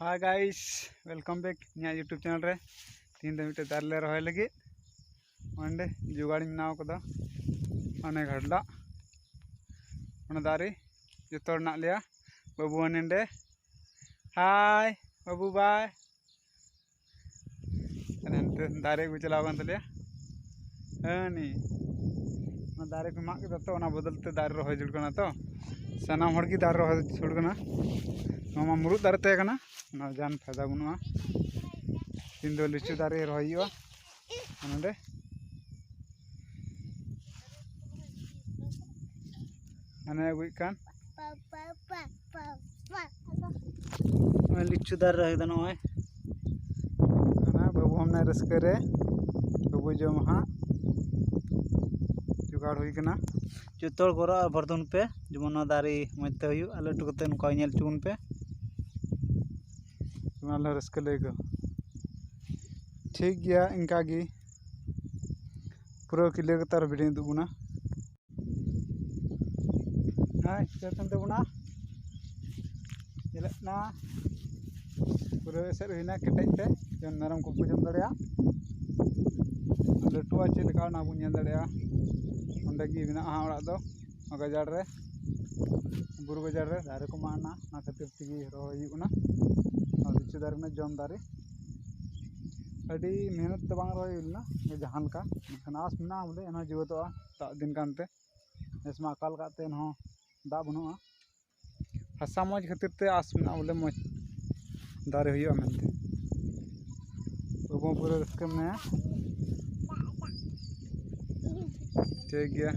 Hi guys welcome back in YouTube channel रे तीन minute दारे ले रहा लगे अंडे जुगाड़ी बनाव कदा अने घड़ला दारे जो लिया बाबू नेंडे हाय बाबू बाय दारे को चलाव तलिया दारे को माग तो बदलते दारे रहा जुड़ना तो सानाम दारे रहा जुड़ना मामा मुरुद दारे तहकना जान फायदा बनूआ तीन दो लिचु दारे रहा नोडे अने अगुकान लिचु दारे रहा नॉय बाबू हमने रस्करे बाबू जम हाँ जुगाड़ हुईकना जो करो बर्धन पे जमन दारे मजते लटू कते नुका नेल चुन पे रस्क लेगो ठीक गया इनका पूरा क्लियर कतार वीडियो दुबना हाय चेतन तबना चलना पूरा एसर हुईना केटेजते जन मेरम को जम दड़िया लटुआ चेका ना बन दड़िया अंडे मेना ओड़ा दो गजाड़ रे बुरु गजाड़ रे दारे को माना खातिर तेगी रहा लिचु दारे जम दारे अभी मेहनत तो बांग रहा जहाँ का आस में बोले जीवतो दा दिन कानते नेसमा अकाल काते दा बनूआ हासा मज खातिर ते आस में बोले मज दारे हुआ मेनते बाबू पूरा रस्क में ठीक गया।